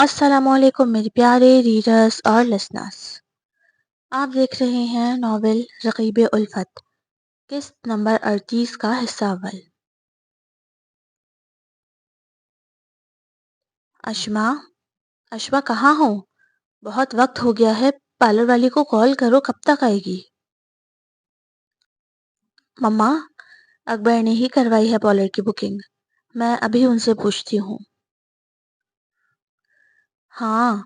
السلام علیکم میرے پیارے ریڈرز اور لسنرز۔ آپ دیکھ رہے ہیں ناول رقیب الفت، قسط نمبر 38 کا حصہ اول۔ اشما کہاں ہو؟ بہت وقت ہو گیا ہے، پارلر والی کو کال کرو، کب تک آئے گی؟ مما، اکبر نے ہی کروائی ہے پارلر کی بکنگ، میں ابھی ان سے پوچھتی ہوں۔ ہاں،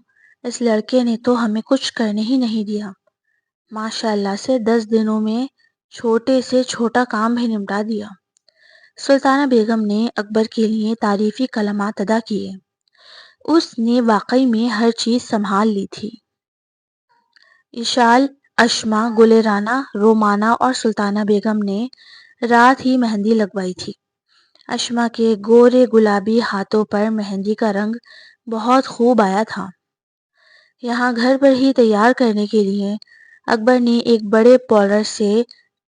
اس لڑکے نے تو ہمیں کچھ کرنے ہی نہیں دیا، ماشاء اللہ سے 10 دنوں میں چھوٹے سے چھوٹا کام بھی نمٹا دیا۔ سلطانہ بیگم نے اکبر کے لیے تعریفی کلمات ادا کیے۔ اس نے واقعی میں ہر چیز سنبھال لی تھی۔ ایشال، اشما، گل رانا، رومانہ اور سلطانہ بیگم نے رات ہی مہندی لگوائی تھی۔ اشما کے گورے گلابی ہاتھوں پر مہندی کا رنگ بہت خوب آیا تھا۔ یہاں گھر پر ہی تیار کرنے کے لیے اکبر نے ایک بڑے پارلر سے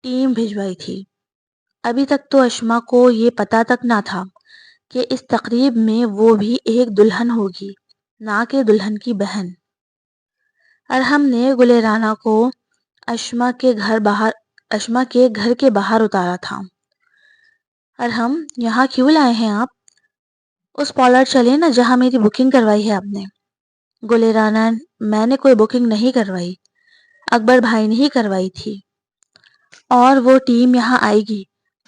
ٹیم بھجوائی تھی۔ ابھی تک تو اشما کو یہ پتہ تک نہ تھا کہ اس تقریب میں وہ بھی ایک دلہن ہوگی، نہ کہ دلہن کی بہن۔ ارحم نے گل رانا کو اشما کے گھر کے باہر اتارا تھا۔ ارحم، یہاں کیوں لائے ہیں آپ؟ اس پارلر چلے نا جہاں میری بکنگ کروائی ہے آپ نے۔ گل رانا، میں نے کوئی بکنگ نہیں کروائی، اکبر بھائی نے ہی کروائی تھی، اور وہ ٹیم یہاں آئے گی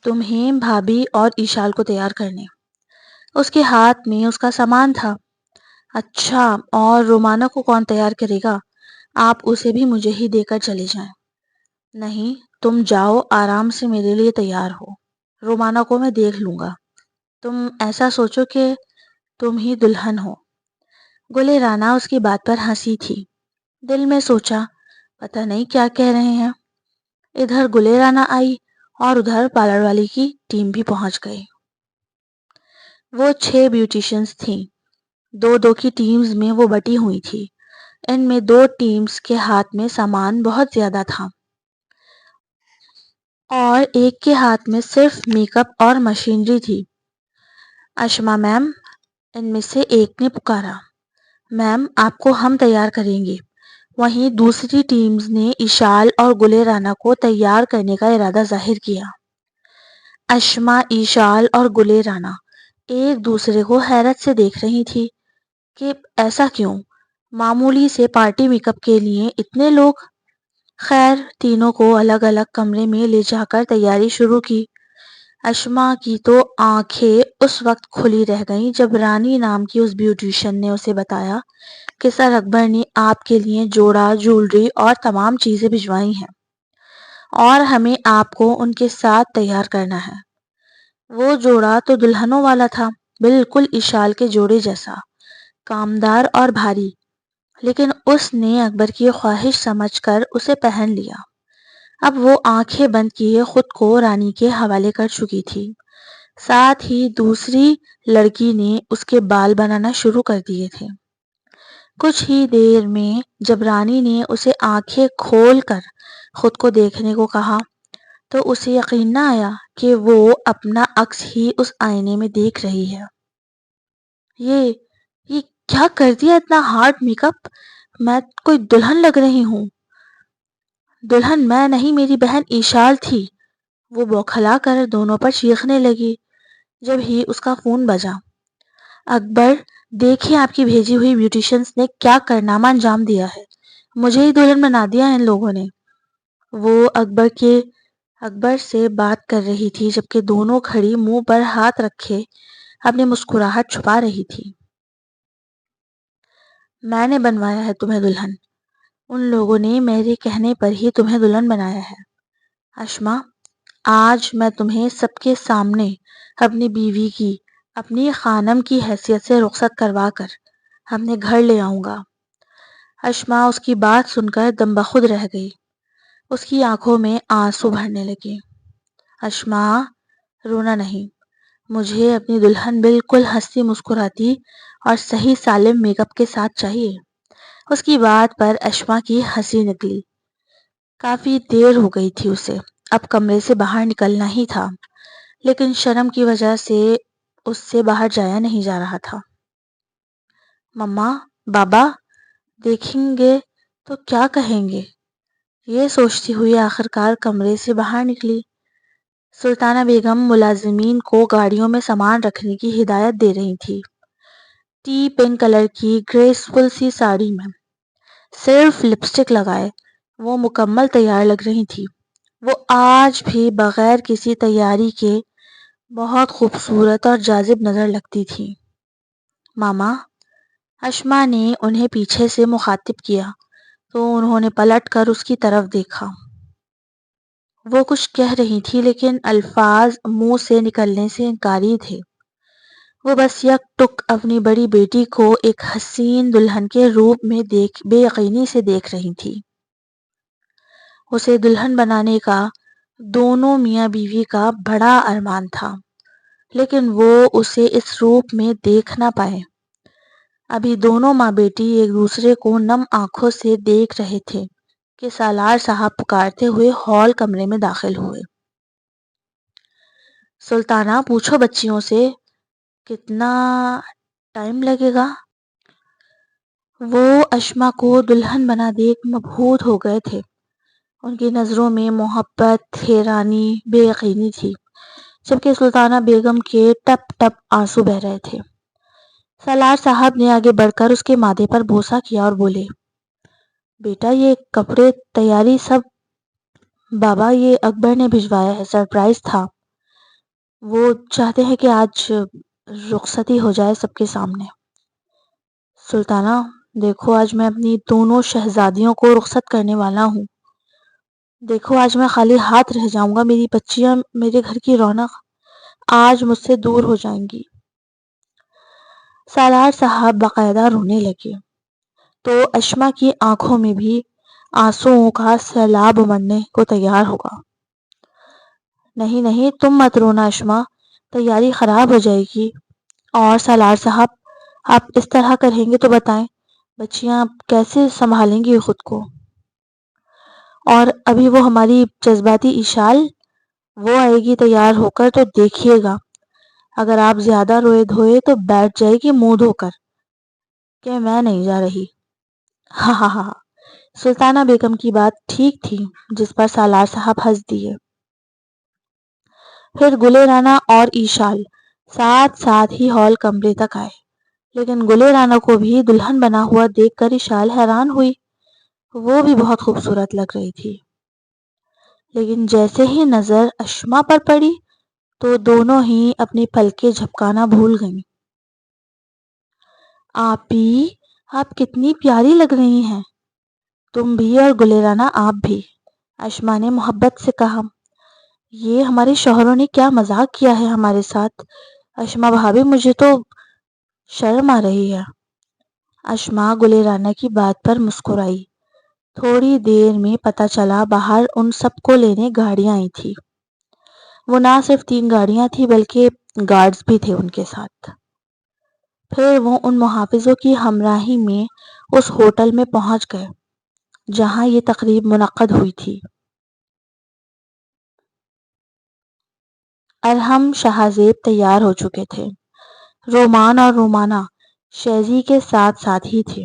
تمہیں، بھابھی اور ایشال کو تیار کرنے۔ اس کے ہاتھ میں اس کا سامان تھا۔ اچھا، اور رومانہ کو کون تیار کرے گا؟ آپ اسے بھی مجھے ہی دے کر چلے جائیں۔ نہیں، تم جاؤ، آرام سے میرے لیے تیار ہو، رومانہ کو میں دیکھ لوں گا۔ تم ایسا سوچو کہ تم ہی دلہن ہو۔ گل رانا اس کی بات پر ہنسی تھی۔ دل میں سوچا، پتہ نہیں کیا کہہ رہے ہیں۔ ادھر گل رانا آئی اور ادھر پارلر والی کی ٹیم بھی پہنچ گئی۔ وہ 6 بیوٹیشنز تھیں، 2 کی ٹیمز میں وہ بٹی ہوئی تھی۔ ان میں 2 ٹیمز کے ہاتھ میں سامان بہت زیادہ تھا اور ایک کے ہاتھ میں صرف میک اپ اور مشینری تھی۔ اشما میم، ان میں سے ایک نے پکارا، میم آپ کو ہم تیار کریں گے۔ وہیں دوسری ٹیمز نے ایشال اور گل رانا کو تیار کرنے کا ارادہ ظاہر کیا۔ اشما، ایشال اور گل رانا ایک دوسرے کو حیرت سے دیکھ رہی تھی کہ ایسا کیوں، معمولی سے پارٹی میک اپ کے لیے اتنے لوگ؟ خیر، تینوں کو الگ الگ کمرے میں لے جا کر تیاری شروع کی۔ اشما کی تو آنکھیں اس وقت کھلی رہ گئیں جب رانی نام کی اس بیوٹیشن نے اسے بتایا کہ سر اکبر نے آپ کے لیے جوڑا، جولری اور تمام چیزیں بھجوائی ہیں، اور ہمیں آپ کو ان کے ساتھ تیار کرنا ہے۔ وہ جوڑا تو دلہنوں والا تھا، بالکل ایشال کے جوڑے جیسا، کامدار اور بھاری، لیکن اس نے اکبر کی خواہش سمجھ کر اسے پہن لیا۔ اب وہ آنکھیں بند کیے خود کو رانی کے حوالے کر چکی تھی، ساتھ ہی دوسری لڑکی نے اس کے بال بنانا شروع کر دیے تھے۔ کچھ ہی دیر میں جب رانی نے اسے آنکھیں کھول کر خود کو دیکھنے کو کہا تو اسے یقین نہ آیا کہ وہ اپنا عکس ہی اس آئینے میں دیکھ رہی ہے۔ یہ کیا کر دیا اتنا ہارڈ میک اپ؟ میں کوئی دلہن لگ رہی ہوں؟ دلہن میں نہیں، میری بہن ایشال تھی۔ وہ بوکھلا کر دونوں پر چیخنے لگی۔ جب ہی اس کا فون بجا۔ اکبر، دیکھیں آپ کی بھیجی ہوئی بیوٹیشنز نے کیا کارنامہ انجام دیا ہے، مجھے ہی دلہن بنا دیا ان لوگوں نے۔ وہ اکبر سے بات کر رہی تھی جبکہ دونوں کھڑی منہ پر ہاتھ رکھے اپنی مسکراہٹ چھپا رہی تھی۔ میں نے بنوایا ہے تمہیں دلہن، ان لوگوں نے میرے کہنے پر ہی تمہیں دلہن بنایا ہے۔ اشما، آج میں تمہیں سب کے سامنے اپنی بیوی کی، اپنی خانم کی حیثیت سے رخصت کروا کر اپنے گھر لے آؤں گا۔ اشما اس کی بات سن کر دم بخود رہ گئی، اس کی آنکھوں میں آنسو بھرنے لگے۔ اشما، رونا نہیں، مجھے اپنی دلہن بالکل ہنسی مسکراتی اور صحیح سالم میک اپ کے ساتھ چاہیے۔ اس کی بات پر اشما کی ہنسی نکلی۔ کافی دیر ہو گئی تھی اسے، اب کمرے سے باہر نکلنا ہی تھا، لیکن شرم کی وجہ سے اس سے باہر جایا نہیں جا رہا تھا۔ مما، بابا دیکھیں گے تو کیا کہیں گے؟ یہ سوچتی ہوئی آخرکار کمرے سے باہر نکلی۔ سلطانہ بیگم ملازمین کو گاڑیوں میں سامان رکھنے کی ہدایت دے رہی تھی۔ ٹی پنک کلر کی گریسفل سی ساڑی میں صرف لپسٹک لگائے وہ مکمل تیار لگ رہی تھی۔ وہ آج بھی بغیر کسی تیاری کے بہت خوبصورت اور جاذب نظر لگتی تھی۔ ماما، اشما نے انہیں پیچھے سے مخاطب کیا تو انہوں نے پلٹ کر اس کی طرف دیکھا۔ وہ کچھ کہہ رہی تھی لیکن الفاظ منہ سے نکلنے سے انکاری تھے۔ وہ بس یک ٹک اپنی بڑی بیٹی کو ایک حسین دلہن کے روپ میں بے یقینی سے دیکھ رہی تھی۔ اسے دلہن بنانے کا دونوں میاں بیوی کا بڑا ارمان تھا، لیکن وہ اسے اس روپ میں دیکھ نہ پائے۔ ابھی دونوں ماں بیٹی ایک دوسرے کو نم آنکھوں سے دیکھ رہے تھے کہ سالار صاحب پکارتے ہوئے ہال کمرے میں داخل ہوئے۔ سلطانہ، پوچھو بچیوں سے کتنا ٹائم لگے گا؟ وہ اشما کو دلہن بنا دیکھ مبہوت ہو گئے تھے۔ ان کی نظروں میں محبت، حیرانی، بے یقینی تھی، جبکہ سلطانہ بیگم کے ٹپ ٹپ آنسو بہہ رہے تھے۔ سالار صاحب نے آگے بڑھ کر اس کے ماتھے پر بوسہ کیا اور بولے، بیٹا یہ کپڑے تیاری سب بابا یہ اکبر نے بھجوایا ہے، سرپرائز تھا۔ وہ چاہتے ہیں کہ آج رخصتی ہو جائے سب کے سامنے۔ سلطانہ دیکھو، آج میں اپنی دونوں شہزادیوں کو رخصت کرنے والا ہوں۔ دیکھو آج میں خالی ہاتھ رہ جاؤں گا، میری بچیاں، میرے گھر کی رونق آج مجھ سے دور ہو جائیں گی۔ سالار صاحب باقاعدہ رونے لگے تو اشما کی آنکھوں میں بھی آنسوؤں کا سیلاب امڑنے کو تیار ہوگا۔ نہیں نہیں، تم مت رونا اشما، تیاری خراب ہو جائے گی۔ اور سالار صاحب آپ اس طرح کریں گے تو بتائیں بچیاں کیسے سنبھالیں گی خود کو؟ اور ابھی وہ ہماری جذباتی اشال، وہ آئے گی تیار ہو کر تو دیکھیے گا، اگر آپ زیادہ روئے دھوئے تو بیٹھ جائے گی منہ دھو کر کہ میں نہیں جا رہی۔ ہاں ہاں ہاں۔ سلطانہ بیگم کی بات ٹھیک تھی، جس پر سالار صاحب ہنس دیے۔ پھر گلے رانا اور ایشال ساتھ ساتھ ہی ہال کمرے تک آئے، لیکن گلے رانا کو بھی دلہن بنا ہوا دیکھ کر ایشال حیران ہوئی۔ وہ بھی بہت خوبصورت لگ رہی تھی، لیکن جیسے ہی نظر اشما پر پڑی تو دونوں ہی اپنی پلکیں جھپکانا بھول گئیں۔ آپی، آپ کتنی پیاری لگ رہی ہیں۔ تم بھی اور گلے رانا آپ بھی، اشما نے محبت سے کہا۔ یہ ہمارے شوہروں نے کیا مذاق کیا ہے ہمارے ساتھ، اشما بھابھی مجھے تو شرم آ رہی ہے۔ اشما گلے رانا کی بات پر مسکرائی۔ تھوڑی دیر میں پتہ چلا باہر ان سب کو لینے گاڑیاں آئی تھی۔ وہ نہ صرف 3 گاڑیاں تھی بلکہ گارڈز بھی تھے ان کے ساتھ۔ پھر وہ ان محافظوں کی ہمراہی میں اس ہوٹل میں پہنچ گئے جہاں یہ تقریب منعقد ہوئی تھی۔ ارحم شاہزیب تیار ہو چکے تھے۔ رومان اور رومانہ شہزی کے ساتھ ساتھ ہی تھے،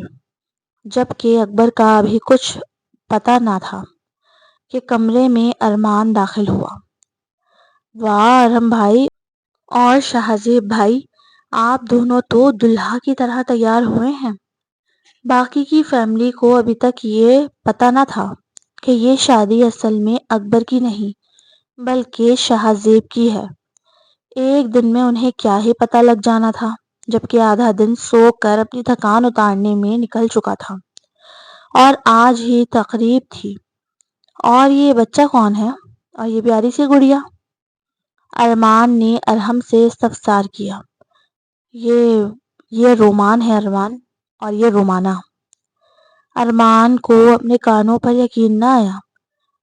جبکہ اکبر کا ابھی کچھ پتہ نہ تھا کہ کمرے میں ارمان داخل ہوا۔ واہ ارحم بھائی اور شاہزیب بھائی، آپ دونوں تو دلہا کی طرح تیار ہوئے ہیں۔ باقی کی فیملی کو ابھی تک یہ پتہ نہ تھا کہ یہ شادی اصل میں اکبر کی نہیں بلکہ شاہزیب کی ہے۔ ایک دن میں انہیں کیا ہی پتہ لگ جانا تھا، جبکہ آدھا دن سو کر اپنی تھکان اتارنے میں نکل چکا تھا، اور آج ہی تقریب تھی۔ اور یہ بچہ کون ہے اور یہ پیاری سی گڑیا؟ ارمان نے ارحم سے استفسار کیا۔ یہ رومان ہے ارمان، اور یہ رومانہ۔ ارمان کو اپنے کانوں پر یقین نہ آیا۔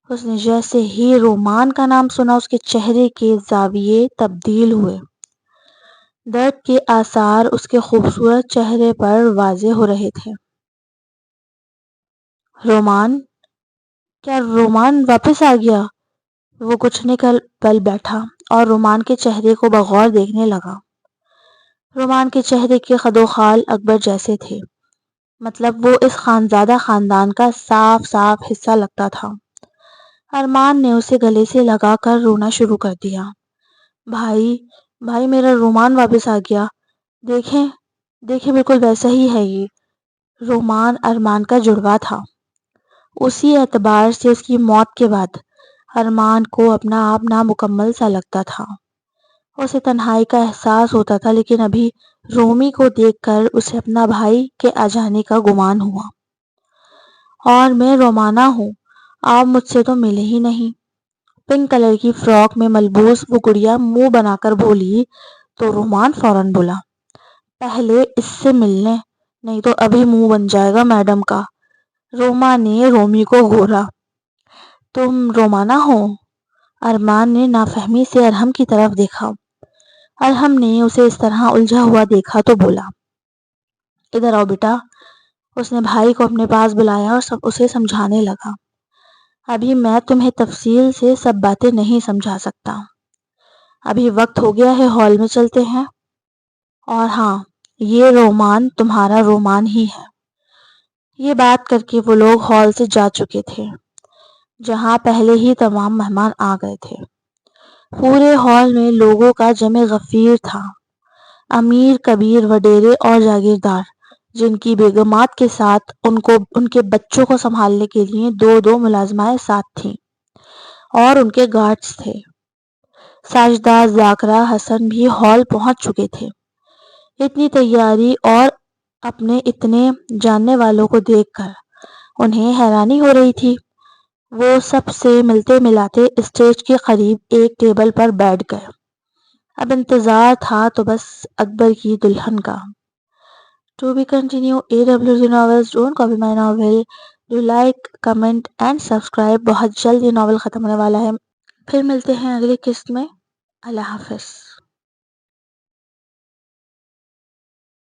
اس نے جیسے ہی رومان کا نام سنا اس کے چہرے کے زاویے تبدیل ہوئے۔ درد کے آثار اس کے خوبصورت چہرے پر واضح ہو رہے تھے۔ رومان؟ کیا رومان واپس آ گیا؟ وہ کچھ نہیں کر بل بیٹھا اور رومان کے چہرے کو بغور دیکھنے لگا۔ رومان کے چہرے کے خد و خال اکبر جیسے تھے، مطلب وہ اس خانزادہ خاندان کا صاف صاف حصہ لگتا تھا۔ ارمان نے اسے گلے سے لگا کر رونا شروع کر دیا۔ بھائی بھائی میرا رومان واپس آ گیا، دیکھیں دیکھیں بالکل ویسا ہی ہے یہ۔ رومان ارمان کا جڑوا تھا۔ اسی اعتبار سے اس کی موت کے بعد ارمان کو اپنا آپ نامکمل سا لگتا تھا۔ اسے تنہائی کا احساس ہوتا تھا، لیکن ابھی رومی کو دیکھ کر اسے اپنا بھائی کے آ جانے کا گمان ہوا۔ اور میں رومانہ ہوں، آپ مجھ سے تو ملے ہی نہیں۔ پنک کلر کی فراک میں ملبوس وہ گڑیا منہ بنا کر بولی تو رومان فوراً بولا، پہلے اس سے ملنے، نہیں تو ابھی منہ بن جائے گا میڈم کا۔ روما نے رومی کو گھورا۔ تم رومانہ ہو؟ ارمان نے نافہمی سے ارحم کی طرف دیکھا۔ ارحم نے اسے اس طرح الجھا ہوا دیکھا تو بولا، ادھر آؤ بیٹا۔ اس نے بھائی کو اپنے پاس بلایا اور اسے سمجھانے لگا، ابھی میں تمہیں تفصیل سے سب باتیں نہیں سمجھا سکتا، ابھی وقت ہو گیا ہے، ہال میں چلتے ہیں۔ اور ہاں، یہ رومان تمہارا رومان ہی ہے۔ یہ بات کر کے وہ لوگ ہال سے جا چکے تھے، جہاں پہلے ہی تمام مہمان آ گئے تھے۔ پورے ہال میں لوگوں کا جمع غفیر تھا، امیر کبیر وڈیرے اور جاگیردار، جن کی بیگمات کے ساتھ ان کے بچوں کو سنبھالنے کے لیے دو دو ملازمائیں ساتھ تھیں، اور ان کے گارڈز تھے۔ ساجدہ ذاکرہ حسن بھی ہال پہنچ چکے تھے۔ اتنی تیاری اور اپنے اتنے جاننے والوں کو دیکھ کر انہیں حیرانی ہو رہی تھی۔ وہ سب سے ملتے ملاتے اسٹیج کے قریب ایک ٹیبل پر بیٹھ گئے۔ اب انتظار تھا تو بس اکبر کی دلہن کا۔ To be continue AWZ novels, don't copy my novel. Do like, comment and subscribe. بہت جلد یہ ناول ختم ہونے والا ہے۔ پھر ملتے ہیں اگلی قسط میں۔ اللہ حافظ۔